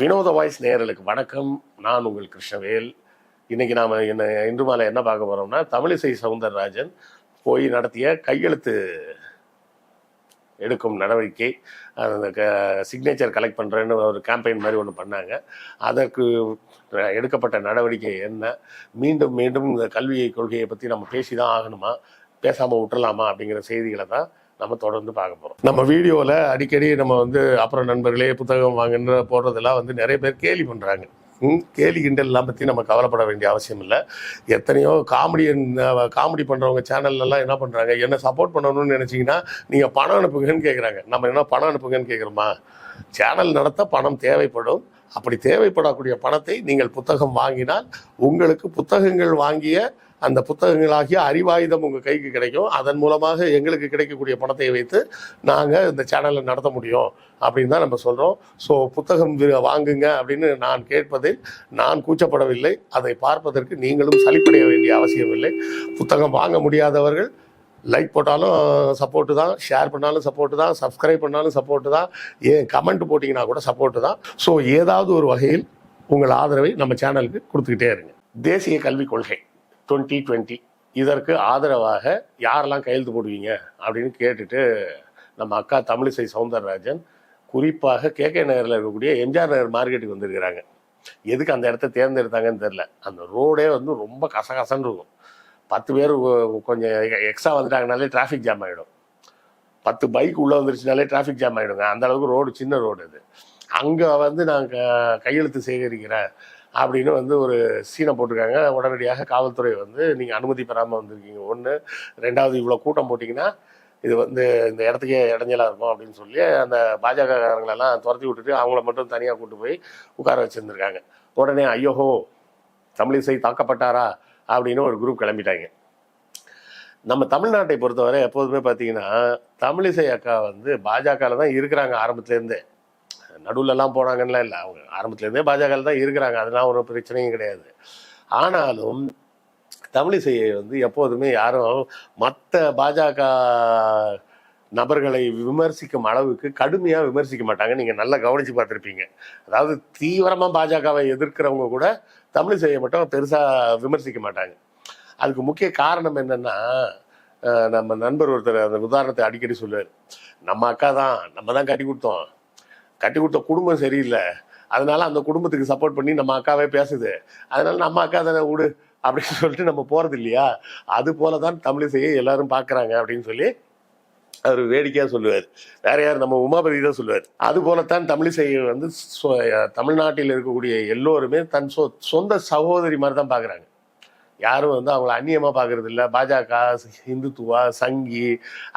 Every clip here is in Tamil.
வினோத வாய்ஸ் நேயர்களுக்கு வணக்கம். நான் உங்கள் கிருஷ்ணவேல். இன்னைக்கு நாம் இன்று மாலை என்ன பார்க்க போகிறோம்னா, தமிழிசை சவுந்தரராஜன் போய் நடத்திய கையெழுத்து எடுக்கும் நடவடிக்கை, அந்த சிக்னேச்சர் கலெக்ட் பண்ணுறேன்னு ஒரு கேம்பெயின் மாதிரி ஒன்று பண்ணாங்க. அதற்கு எடுக்கப்பட்ட நடவடிக்கை என்ன, மீண்டும் மீண்டும் இந்த கல்வி கொள்கையை பற்றி நம்ம பேசி தான் ஆகணுமா, பேசாமல் விட்டுறலாமா அப்படிங்கிற செய்திகளை தான் நம்ம தொடர்ந்து பார்க்க போகிறோம். நம்ம வீடியோவில் அடிக்கடி நம்ம அப்புறம் நண்பர்களே புத்தகம் வாங்குன்ற போடுறதெல்லாம் நிறைய பேர் கேலி பண்ணுறாங்க. கேலி கிண்டல்லாம் பற்றி நம்ம கவலைப்பட வேண்டிய அவசியம் இல்லை. எத்தனையோ காமெடி பண்ணுறவங்க சேனல்லாம் என்ன பண்ணுறாங்க, என்ன சப்போர்ட் பண்ணணும்னு நினச்சிங்கன்னா நீங்கள் பணம் அனுப்புங்கன்னு கேட்குறாங்க. நம்ம என்ன பணம் அனுப்புங்கன்னு கேட்குறோமா? சேனல் நடத்த பணம் தேவைப்படும். அப்படி தேவைப்படக்கூடிய பணத்தை நீங்கள் புத்தகம் வாங்கினால் உங்களுக்கு புத்தகங்கள் வாங்கிய அந்த புத்தகங்களாகிய அறிவாயுதம் உங்கள் கைக்கு கிடைக்கும். அதன் மூலமாக எங்களுக்கு கிடைக்கக்கூடிய பணத்தை வைத்து நாங்கள் இந்த சேனலை நடத்த முடியும் அப்படின்னு தான் நம்ம சொல்கிறோம். ஸோ புத்தகம் வாங்குங்க அப்படின்னு நான் கேட்பதில் நான் கூச்சப்படவில்லை. அதை பார்ப்பதற்கு நீங்களும் சலிப்படைய வேண்டிய அவசியம் இல்லை. புத்தகம் வாங்க முடியாதவர்கள் லைக் போட்டாலும் சப்போர்ட்டு தான், ஷேர் பண்ணாலும் சப்போர்ட்டு தான், சப்ஸ்கிரைப் பண்ணாலும் சப்போர்ட்டு தான், ஏன் கமெண்ட் போட்டிங்கன்னா கூட சப்போர்ட்டு தான். ஸோ ஏதாவது ஒரு வகையில் உங்கள் ஆதரவை நம்ம சேனலுக்கு கொடுத்துக்கிட்டே இருங்க. தேசிய கல்விக் கொள்கை 2020 இதற்கு ஆதரவாக யாரெல்லாம் கையெழுத்து போடுவீங்க அப்படின்னு கேட்டுட்டு நம்ம அக்கா தமிழிசை சவுந்தரராஜன் குறிப்பாக கேகே நகரில் இருக்கக்கூடிய எம்ஜிஆர் நகர் மார்க்கெட்டுக்கு வந்திருக்கிறாங்க. எதுக்கு அந்த இடத்த தேர்ந்தெடுத்தாங்கன்னு தெரில. அந்த ரோடே ரொம்ப கசகசன்னு இருக்கும். 10 பேர் கொஞ்சம் எக்ஸ்ட்ரா வந்துட்டாங்கனாலே டிராஃபிக் ஜாம் ஆகிடும். 10 பைக் உள்ளே வந்துருச்சுனாலே டிராஃபிக் ஜாம் ஆகிடுங்க. அந்த அளவுக்கு ரோடு, சின்ன ரோடு அது. அங்கே நான் கையெழுத்து சேகரிக்கிறேன் அப்படின்னு ஒரு சீனை போட்டிருக்காங்க. உடனடியாக காவல்துறை நீங்கள் அனுமதி பெறாமல் வந்திருக்கீங்க, ஒன்று. ரெண்டாவது, இவ்வளோ கூட்டம் போட்டிங்கன்னா இது இந்த இடத்துக்கே இடைஞ்சலாக இருக்கும் அப்படின்னு சொல்லி அந்த பாஜகக்காரங்களெல்லாம் துரத்தி விட்டுட்டு அவங்கள மட்டும் தனியாக கூட்டு போய் உட்கார வச்சுருந்துருக்காங்க. உடனே ஐயோஹோ தமிழிசை தாக்கப்பட்டாரா அப்படின்னு ஒரு குரூப் கிளம்பிட்டாங்க. நம்ம தமிழ்நாட்டை பொறுத்தவரை எப்போதுமே பார்த்தீங்கன்னா தமிழிசை அக்கா பாஜகவில் தான் இருக்கிறாங்க ஆரம்பத்துலேருந்தே. நடுவில்லாம் போனாங்கன்னா இல்லை, அவங்க ஆரம்பத்துலேருந்தே பாஜகவில் தான் இருக்கிறாங்க. அதெல்லாம் ஒரு பிரச்சனையும் கிடையாது. ஆனாலும் தமிழிசையை எப்போதுமே யாரும் மற்ற பாஜக நபர்களை விமர்சிக்கும் அளவுக்கு கடுமையாக விமர்சிக்க மாட்டாங்க. நீங்கள் நல்லா கவனித்து பார்த்துருப்பீங்க. அதாவது தீவிரமாக பாஜகவை எதிர்க்கிறவங்க கூட தமிழிசையை மட்டும் பெருசாக விமர்சிக்க மாட்டாங்க. அதுக்கு முக்கிய காரணம் என்னென்னா, நம்ம நண்பர் ஒருத்தர் அந்த உதாரணத்தை அடிக்கடி சொல்லுவார். நம்ம அக்கா தான், நம்ம தான் கட்டி கொடுத்த குடும்பம் சரியில்லை, அதனால அந்த குடும்பத்துக்கு சப்போர்ட் பண்ணி நம்ம அக்காவே பேசுது, அதனால நம்ம அக்கா தானே விடு அப்படின்னு சொல்லிட்டு நம்ம போகிறது இல்லையா? அது போல தான் தமிழிசையை எல்லாரும் பார்க்குறாங்க அப்படின்னு சொல்லி அவர் வேடிக்கையாக சொல்லுவார். வேற யார், நம்ம உமாபதி தான் சொல்லுவார். அது போலத்தான் தமிழிசையை தமிழ்நாட்டில் இருக்கக்கூடிய எல்லோருமே தன் சொந்த சகோதரி மாதிரி தான் பார்க்குறாங்க. யாரும் அவங்கள அந்நியமாக பார்க்கறது இல்லை. பாஜக, இந்துத்துவா, சங்கி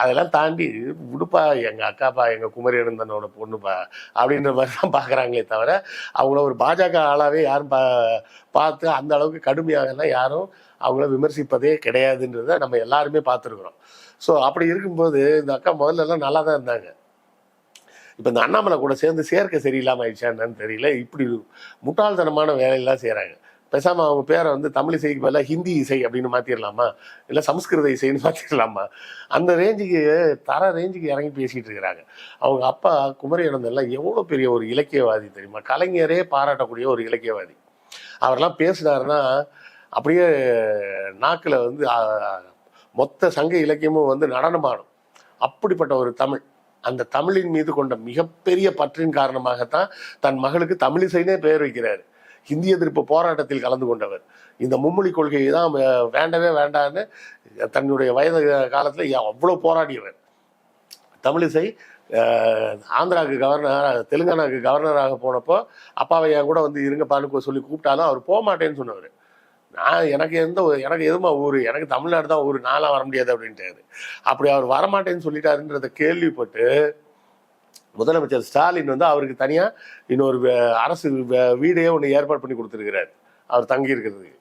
அதெல்லாம் தாண்டி விடுப்பா, எங்கள் அக்காப்பா, எங்கள் குமரி அனந்தனோட பொண்ணுப்பா அப்படின்ற மாதிரி தான் பார்க்குறாங்களே தவிர அவங்கள ஒரு பாஜக ஆளாவே யாரும் பார்த்து அந்த அளவுக்கு கடுமையாகலாம் யாரும் அவங்கள விமர்சிப்பதே கிடையாதுன்றதை நம்ம எல்லாருமே பார்த்துருக்குறோம். ஸோ அப்படி இருக்கும்போது இந்த அக்கா முதல்லலாம் நல்லா தான் இருந்தாங்க. இப்போ இந்த அண்ணாமலை கூட சேர்ந்து சேர்க்கை சரியில்லாமல் ஆயிடுச்சா என்னன்னு தெரியல. இப்படி முட்டாள்தனமான வேலையெல்லாம் செய்கிறாங்க. பேசாமல் அவங்க பேரை தமிழிசைக்கு பதிலாக ஹிந்தி இசை அப்படின்னு மாற்றிடலாமா, இல்லை சமஸ்கிருத இசைன்னு மாற்றிடலாமா? அந்த ரேஞ்சுக்கு ரேஞ்சுக்கு இறங்கி பேசிகிட்டு இருக்கிறாங்க. அவங்க அப்பா குமரி அனந்தன்லாம் எவ்வளோ பெரிய ஒரு இலக்கியவாதி தெரியுமா? கலைஞரே பாராட்டக்கூடிய ஒரு இலக்கியவாதி. அவரெல்லாம் பேசினாருன்னா அப்படியே நாக்கில் மொத்த சங்க இலக்கியமும் நடனமாடும். அப்படிப்பட்ட ஒரு தமிழ். அந்த தமிழின் மீது கொண்ட மிகப்பெரிய பற்றின் காரணமாகத்தான் தன் மகளுக்கு தமிழிசைனே பெயர் வைக்கிறாரு. ஹிந்தி எதிர்ப்பு போராட்டத்தில் கலந்து கொண்டவர். இந்த மும்மொழி கொள்கையை தான் வேண்டவே வேண்டான்னு தன்னுடைய வயது காலத்தில் அவ்வளோ போராடியவர். தமிழிசை ஆந்திராவுக்கு கவர்னர், தெலுங்கானாவுக்கு கவர்னராக போனப்போ அப்பாவை என் கூட இருங்கப்பான்னு சொல்லி கூப்பிட்டாலும் அவர் போக மாட்டேன்னு சொன்னவர். எனக்கு எதுமா ஊர், எனக்கு தமிழ்நாடு தான் ஊர், நான்லாம் வர முடியாது அப்படின்ட்டாரு. அப்படி அவர் வரமாட்டேன்னு சொல்லிட்டாருன்றதை கேள்விப்பட்டு முதலமைச்சர் ஸ்டாலின் அவருக்கு தனியாக இன்னொரு அரசு வீடையே ஒன்று ஏற்பாடு பண்ணி கொடுத்துருக்கிறார் அவர் தங்கி இருக்கிறதுக்கு.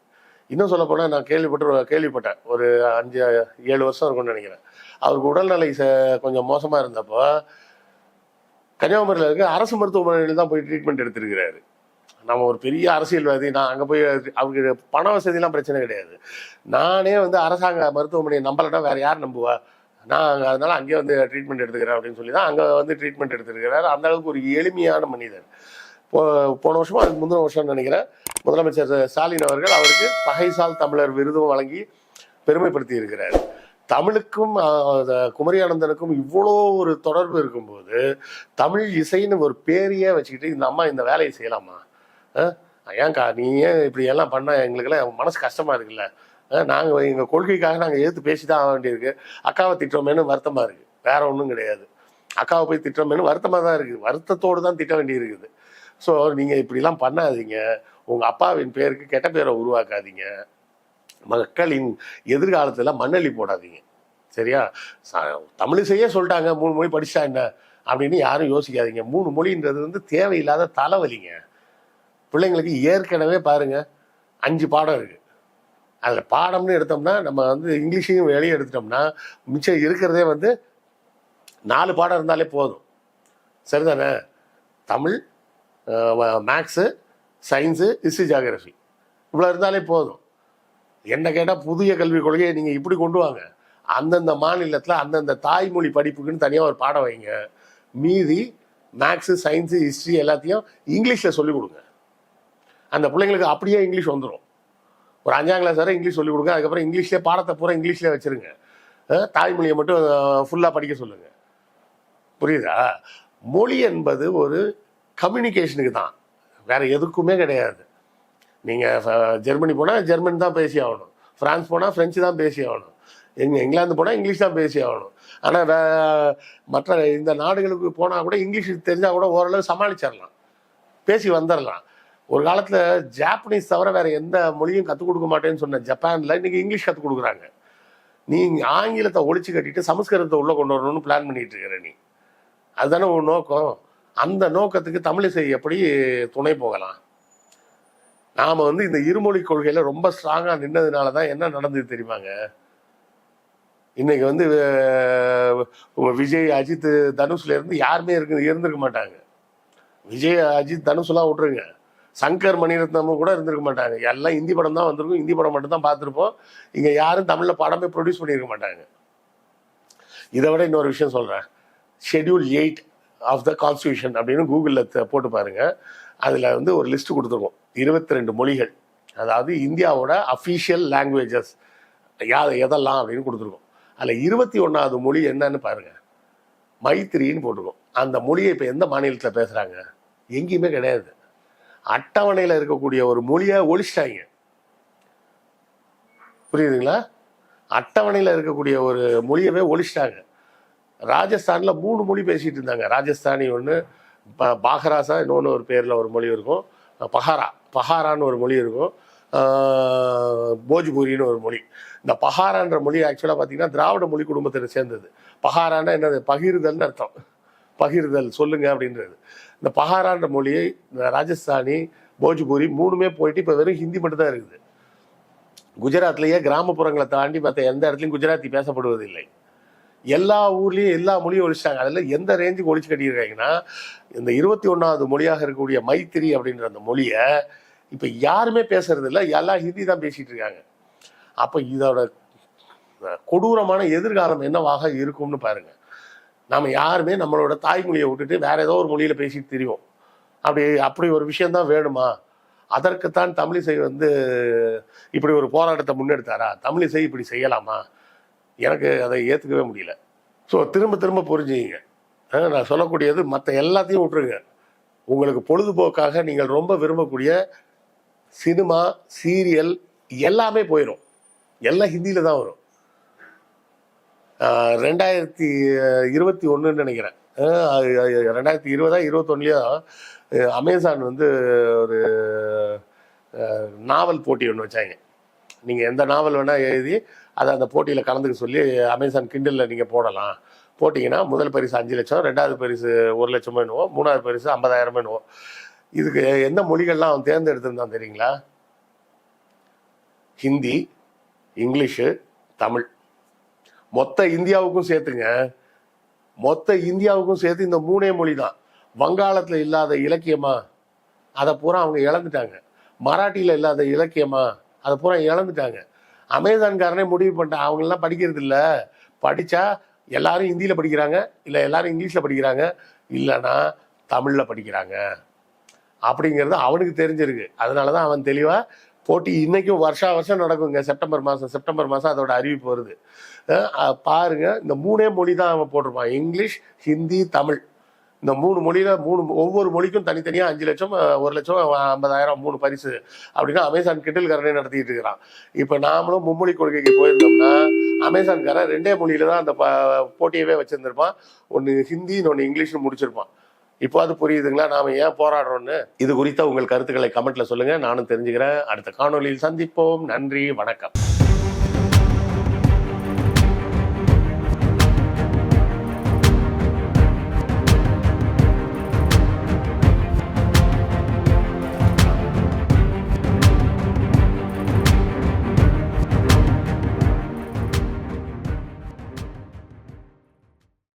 இன்னும் சொல்ல போனால் நான் கேள்விப்பட்டேன் ஒரு 5-7 வருஷம் இருக்கும்னு நினைக்கிறேன். அவருக்கு உடல்நிலை கொஞ்சம் மோசமாக இருந்தப்போ கன்னியாகுமரியில் இருக்க அரசு மருத்துவமனையில் தான் போய் ட்ரீட்மெண்ட் எடுத்துருக்கிறாரு. நம்ம ஒரு பெரிய அரசியல்வாதி, நான் அங்கே போய் அவருக்கு பண வசதிலாம் பிரச்சனை கிடையாது. நானே அரசாங்க மருத்துவமனையை நம்பலைன்னா வேறு யார் நம்புவா? நான் அதனால அங்கேயே ட்ரீட்மெண்ட் எடுத்துக்கிறேன் அப்படின்னு சொல்லி தான் அங்கே ட்ரீட்மெண்ட் எடுத்துருக்கிறாரு. அந்த அளவுக்கு ஒரு எளிமையான மனிதர். போன வருஷமா அதுக்கு முந்தின வருஷம் நினைக்கிறேன் முதலமைச்சர் ஸ்டாலின் அவர்கள் அவருக்கு பகைசால் தமிழர் விருதும் வழங்கி பெருமைப்படுத்தி இருக்கிறார். தமிழுக்கும் குமரியானந்தனுக்கும் இவ்வளோ ஒரு தொடர்பு இருக்கும்போது தமிழ் இசைன்னு ஒரு பேரையே வச்சுக்கிட்டு இந்த அம்மா இந்த வேலையை செய்யலாமா? ஏன்க்கா நீ ஏன் இப்படி எல்லாம் பண்ண எங்களுக்கெல்லாம் மனசு கஷ்டமா இருக்குல்ல. நாங்கள் எங்கள் கொள்கைக்காக நாங்கள் எதிர்த்து பேசி தான் ஆக வேண்டியிருக்கு. அக்காவை திட்டோமேனு வருத்தமாக இருக்குது, வேற ஒன்றும் கிடையாது. அக்காவை போய் திட்டோமேனு வருத்தமாக தான் இருக்குது, வருத்தத்தோடு தான் திட்ட வேண்டி இருக்குது. ஸோ நீங்கள் இப்படிலாம் பண்ணாதீங்க, உங்கள் அப்பாவின் பேருக்கு கெட்ட பேரை உருவாக்காதீங்க, மக்களின் எதிர்காலத்தில் மண்ணள்ளி போடாதீங்க. சரியா? தமிழிசையே சொல்லிட்டாங்க 3 மொழி படிச்சா என்ன அப்படின்னு யாரும் யோசிக்காதீங்க. 3 மொழின்றது வந்து தேவையில்லாத தலைவலிங்க. பிள்ளைங்களுக்கு ஏற்கனவே பாருங்க 5 பாடம் இருக்கு. அதில் பாடம்னு எடுத்தோம்னா நம்ம வந்து இங்கிலீஷையும் வெளியே எடுத்துட்டோம்னா மிச்சம் இருக்கிறதே வந்து 4 பாடம் இருந்தாலே போதும். சரிதானே? Tamil, maths, science, history, geography இவ்வளோ இருந்தாலே போதும். என்ன கேட்டால் புதிய கல்விக் கொள்கையை நீங்கள் இப்படி கொண்டு வாங்க. அந்தந்த மாநிலத்தில் அந்தந்த தாய்மொழி படிப்புக்குன்னு தனியாக ஒரு பாடம் வைங்க. மீதி மேக்ஸு, சயின்ஸு, ஹிஸ்ட்ரி எல்லாத்தையும் இங்கிலீஷில் சொல்லிக் கொடுங்க. அந்த பிள்ளைங்களுக்கு அப்படியே இங்கிலீஷ் வந்துடும். ஒரு 5ஆம் கிளாஸ் வரை இங்கிலீஷ் சொல்லிக் கொடுங்க. அதுக்கப்புறம் இங்கிலீஷ்லேயே பாடத்தை பூரா இங்கிலீஷ்லேயே வச்சுருங்க. தாய்மொழியை மட்டும் ஃபுல்லாக படிக்க சொல்லுங்கள். புரியுதா? மொழி என்பது ஒரு கம்யூனிகேஷனுக்கு தான், வேறு எதுக்குமே கிடையாது. நீங்கள் ஜெர்மனி போனால் ஜெர்மன் தான் பேசி ஆகணும், ஃப்ரான்ஸ் போனால் ஃப்ரெஞ்சு தான் பேசி ஆகணும், இங்கிலாந்து போனால் இங்கிலீஷ் தான் பேசி ஆகணும். ஆனால் மற்ற இந்த நாடுகளுக்கு போனால் கூட இங்கிலீஷ் தெரிஞ்சால் கூட ஓரளவு சமாளிச்சிடலாம், பேசி வந்துடலாம். ஒரு காலத்தில் ஜாப்பனீஸ் தவிர வேறு எந்த மொழியும் கற்றுக் கொடுக்க மாட்டேன்னு சொன்ன ஜப்பானில் இன்றைக்கி இங்கிலீஷ் கற்றுக் கொடுக்குறாங்க. நீ ஆங்கிலத்தை ஒழிச்சு கட்டிட்டு சமஸ்கிருதத்தை உள்ளே கொண்டு வரணும்னு பிளான் பண்ணிட்டு இருக்கிற நீ. அதுதானே ஒரு நோக்கம். அந்த நோக்கத்துக்கு தமிழிசை எப்படி துணை போகலாம்? நாம் வந்து இந்த இருமொழி கொள்கையில் ரொம்ப ஸ்ட்ராங்காக நின்னதுனால தான் என்ன நடந்தது தெரியுமாங்க? இன்னைக்கு வந்து விஜய், அஜித், தனுஷ்லேருந்து யாருமே இருந்திருக்க மாட்டாங்க. விஜய், அஜித், தனுஷ்லாம் விட்டுருங்க, சங்கர், மணிரத்னமும் கூட இருந்திருக்க மாட்டாங்க. எல்லாம் ஹிந்தி படம் தான் வந்திருக்கும், ஹிந்தி படம் மட்டும் தான் பார்த்துருப்போம். இங்கே யாரும் தமிழில் படமே ப்ரொடியூஸ் பண்ணியிருக்க மாட்டாங்க. இதை விட இன்னொரு விஷயம் சொல்கிறேன். ஷெட்யூல் 8 ஆஃப் த கான்ஸ்டியூஷன் அப்படின்னு கூகுளில் போட்டு பாருங்கள். அதில் வந்து ஒரு லிஸ்ட்டு கொடுத்துருக்கோம், 22 மொழிகள், அதாவது இந்தியாவோட அஃபீஷியல் லாங்குவேஜஸ் எதெல்லாம் அப்படின்னு கொடுத்துருக்கோம். அதில் 21வது மொழி என்னன்னு பாருங்கள், மைத்திரின்னு போட்டிருக்கோம். அந்த மொழியை இப்போ எந்த மாநிலத்தில் பேசுகிறாங்க? எங்கேயுமே கிடையாது. அட்டவணையில் இருக்கக்கூடிய ஒரு மொழியை ஒழிச்சிட்டாங்க. புரியுதுங்களா? அட்டவணையில் இருக்கக்கூடிய ஒரு மொழியவே ஒழிச்சிட்டாங்க. ராஜஸ்தானில் 3 மொழி பேசிகிட்டு இருந்தாங்க. ராஜஸ்தானி ஒன்று, பாகராசா இன்னொன்று ஒரு பேரில் ஒரு மொழி இருக்கும், பஹாரான்னு ஒரு மொழி இருக்கும், போஜ்பூரின்னு ஒரு மொழி. இந்த பஹாரான்ற மொழி ஆக்சுவலாக பார்த்தீங்கன்னா திராவிட மொழி குடும்பத்தை சேர்ந்தது. பஹாரான்னா என்னது? பகிர்தல்னு அர்த்தம். பகிர்தல் சொல்லுங்க அப்படின்றது. இந்த பஹாரான்ற மொழியை ராஜஸ்தானி, போஜ்பூரி 3மே போயிட்டு இப்போ வெறும் ஹிந்தி மட்டும் தான் இருக்குது. குஜராத்லேயே கிராமப்புறங்களை தாண்டி மற்ற எந்த இடத்துலையும் குஜராத்தி பேசப்படுவதில்லை. எல்லா ஊர்லேயும் எல்லா மொழியும் ஒழிச்சிட்டாங்க. அதில் எந்த ரேஞ்சுக்கு ஒழிச்சு கட்டியிருக்காங்கன்னா, இந்த 21வது மொழியாக இருக்கக்கூடிய மைத்திரி அப்படின்ற அந்த மொழியை இப்போ யாருமே பேசுறது இல்லை, எல்லாம் ஹிந்தி தான் பேசிகிட்டு இருக்காங்க. அப்போ இதோட கொடூரமான எதிர்காலம் என்னவாக இருக்கும்னு பாருங்கள். நாம் யாருமே நம்மளோட தாய்மொழியை விட்டுட்டு வேற ஏதோ ஒரு மொழியில் பேசிட்டு தெரியும். அப்படி ஒரு விஷயந்தான் வேணுமா? அதற்குத்தான் தமிழிசை வந்து இப்படி ஒரு போராட்டத்தை முன்னெடுத்தாரா? தமிழிசை இப்படி செய்யலாமா? எனக்கு அதை ஏற்றுக்கவே முடியல. ஸோ திரும்ப திரும்ப புரிஞ்சுங்க, நான் சொல்லக்கூடியது மற்ற எல்லாத்தையும் விட்டுருங்க. உங்களுக்கு பொழுதுபோக்காக நீங்கள் ரொம்ப விரும்பக்கூடிய சினிமா, சீரியல் எல்லாமே போயிடும். எல்லாம் ஹிந்தியில் தான் வரும். 2021 நினைக்கிறேன், 2020 21 அமேசான் வந்து ஒரு நாவல் போட்டி ஒன்று வச்சாங்க. நீங்கள் எந்த நாவல் வேணால் எழுதி அதை அந்த போட்டியில் கலந்துக்க சொல்லி அமேசான் கிண்டலில் நீங்கள் போடலாம். போட்டிங்கன்னா முதல் பரிசு 5 லட்சம், 2வது பரிசு 1 லட்சமோ என்னவோ, 3வது பரிசு 50,000 என்னவோ. இதுக்கு எந்த மொழிகள்லாம் அவன் தேர்ந்தெடுத்திருந்தான் தெரியுங்களா? ஹிந்தி, இங்கிலீஷு, தமிழ். மொத்த இந்தியாவுக்கும் சேர்த்துங்க, மொத்த இந்தியாவுக்கும் சேர்த்து இந்த 3 மொழி தான். வங்காளத்தில் இல்லாத இலக்கியமா அதை பூரா அவங்க இழந்துட்டாங்க. மராட்டியில் இல்லாத இலக்கியமா அதை பூரா இழந்துட்டாங்க. அமேசான்காரனே முடிவு பண்ணிட்டான், அவங்களெலாம் படிக்கிறது இல்லை, படித்தா எல்லாரும் ஹிந்தியில் படிக்கிறாங்க, இல்லை எல்லாரும் இங்கிலீஷில் படிக்கிறாங்க, இல்லைன்னா தமிழில் படிக்கிறாங்க. அப்படிங்கிறது அவனுக்கு தெரிஞ்சிருக்கு. அதனால தான் அவன் தெளிவாக போட்டி இன்னைக்கும் வருஷம் நடக்குங்க. செப்டம்பர் மாதம் அதோட அறிவிப்பு வருது. பாருங்க, இந்த 3 மொழி தான் அவன் போட்டிருப்பான். இங்கிலீஷ், ஹிந்தி, தமிழ். இந்த 3 மொழியில ஒவ்வொரு மொழிக்கும் தனித்தனியாக 5 லட்சம், 1 லட்சம், 50,000 3 பரிசு அப்படின்னா அமேசான் கிட்டில் கரனே நடத்திட்டு இருக்கிறான். இப்போ நாமளும் மும்மொழி கொள்கைக்கு போயிருந்தோம்னா அமேசான்காரன் 2 மொழியில தான் அந்த போட்டியவே வச்சிருந்திருப்பான். ஒன்று ஹிந்தி, இன்னொன்று இங்கிலீஷ்னு முடிச்சிருப்பான். இப்போ அது புரியுதுங்களா நாம ஏன் போராடுறோம்னு? இது குறித்த உங்கள் கருத்துக்களை கமெண்ட்ல சொல்லுங்க, நானும் தெரிஞ்சுக்கிறேன். அடுத்த காணொலியில் சந்திப்போம். நன்றி, வணக்கம்.